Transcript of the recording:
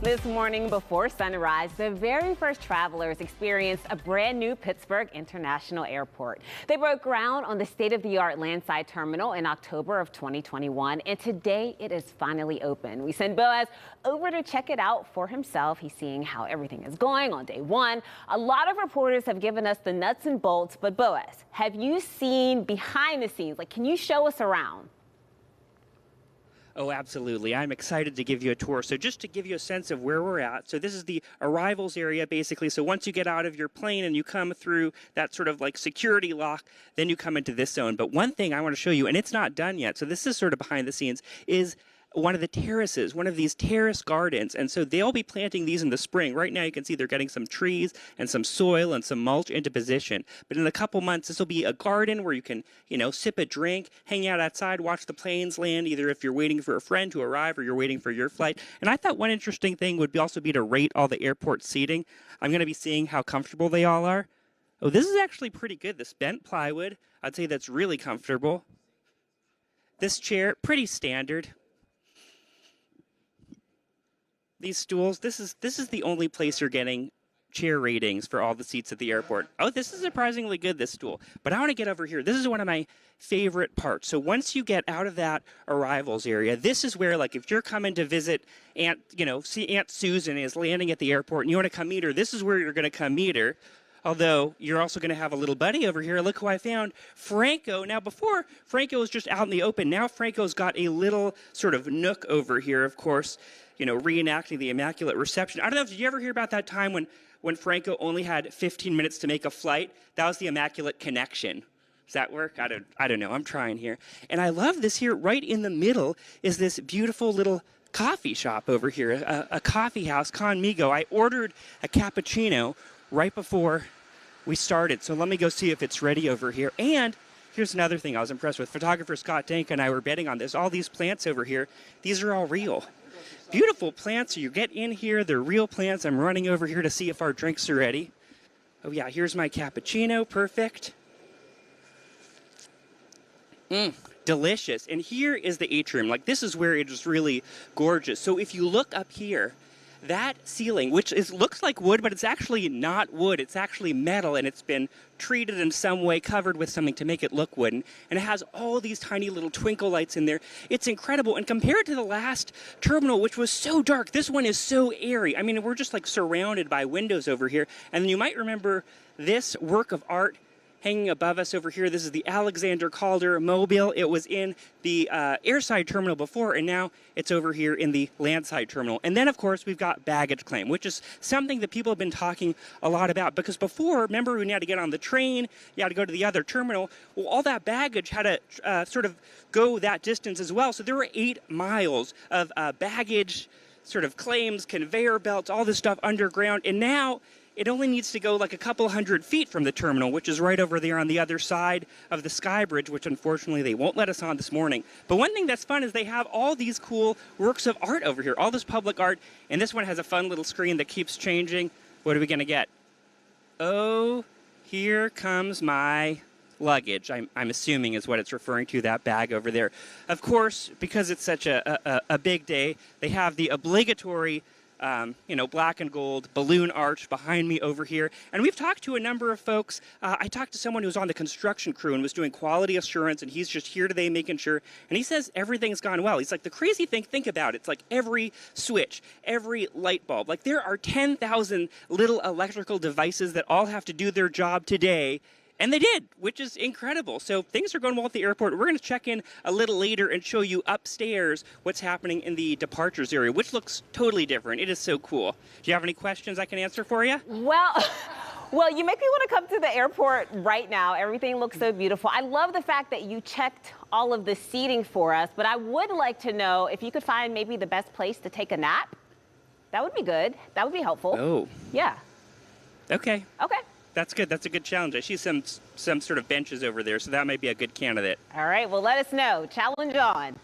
This morning before sunrise, the very first travelers experienced a brand new Pittsburgh International Airport. They broke ground on the state-of-the-art landside terminal in October of 2021, and today it is finally open. We send Boaz over to check it out for himself. He's seeing how everything is going on day one. A lot of reporters have given us the nuts and bolts, but Boaz, have you seen behind the scenes? Can you show us around? Oh, absolutely. I'm excited to give you a tour. So just to give you a sense of where we're at. So this is the arrivals area, basically. So once you get out of your plane and you come through that sort of like security lock, then you come into this zone. But one thing I want to show you, and it's not done yet, so this is sort of behind the scenes, is one of the terraces, one of these terrace gardens. And so they'll be planting these in the spring. Right now you can see they're getting some trees and some soil and some mulch into position. But in a couple months, this will be a garden where you can, sip a drink, hang out outside, watch the planes land, either if you're waiting for a friend to arrive or you're waiting for your flight. And I thought one interesting thing would also be to rate all the airport seating. I'm going to be seeing how comfortable they all are. Oh, this is actually pretty good. This bent plywood, I'd say that's really comfortable. This chair, pretty standard. These stools, this is the only place you're getting chair ratings for all the seats at the airport. Oh, this is surprisingly good, this stool. But I want to get over here. This is one of my favorite parts. So once you get out of that arrivals area, this is where, if you're coming to visit see Aunt Susan is landing at the airport and you want to come meet her, this is where you're going to come meet her. Although you're also going to have a little buddy over here. Look who I found, Franco. Now, before, Franco was just out in the open. Now Franco's got a little sort of nook over here, of course, reenacting the Immaculate Reception. I don't know, did you ever hear about that time when Franco only had 15 minutes to make a flight? That was the Immaculate Connection. Does that work? I don't know. I'm trying here. And I love this here. Right in the middle is this beautiful little coffee shop over here, a coffee house, Conmigo. I ordered a cappuccino right before we started. So let me go see if it's ready over here. And here's another thing I was impressed with. Photographer Scott Dank and I were betting on this. All these plants over here, these are all real. Beautiful plants. You get in here, they're real plants. I'm running over here to see if our drinks are ready. Oh yeah, here's my cappuccino. Perfect. Delicious. And here is the atrium. This is where it is really gorgeous. So if you look up here, that ceiling, which looks like wood, but it's actually not wood. It's actually metal, and it's been treated in some way, covered with something to make it look wooden. And it has all these tiny little twinkle lights in there. It's incredible. And compared to the last terminal, which was so dark, this one is so airy. I mean, we're just surrounded by windows over here. And you might remember this work of art hanging above us over here. This is the Alexander Calder Mobile. It was in the airside terminal before, and now it's over here in the landside terminal. And then, of course, we've got baggage claim, which is something that people have been talking a lot about. Because before, remember, when you had to get on the train, you had to go to the other terminal. Well, all that baggage had to sort of go that distance as well. So there were 8 miles of baggage sort of claims, conveyor belts, all this stuff underground. And now it only needs to go a couple hundred feet from the terminal, which is right over there on the other side of the Sky Bridge, which unfortunately they won't let us on this morning. But one thing that's fun is they have all these cool works of art over here, all this public art, and this one has a fun little screen that keeps changing. What are we going to get? Oh, here comes my luggage, I'm assuming is what it's referring to, that bag over there. Of course, because it's such a big day, they have the obligatory black and gold balloon arch behind me over here. And we've talked to a number of folks. I talked to someone who was on the construction crew and was doing quality assurance, and he's just here today making sure. And he says everything's gone well. He's like, the crazy thing, think about it. It's every switch, every light bulb. There are 10,000 little electrical devices that all have to do their job today. And they did, which is incredible. So things are going well at the airport. We're going to check in a little later and show you upstairs what's happening in the departures area, which looks totally different. It is so cool. Do you have any questions I can answer for you? Well, you make me want to come to the airport right now. Everything looks so beautiful. I love the fact that you checked all of the seating for us, but I would like to know if you could find maybe the best place to take a nap. That would be good. That would be helpful. Oh. Yeah. Okay. Okay. That's good. That's a good challenge. I see some sort of benches over there, so that might be a good candidate. All right. Well, let us know. Challenge on.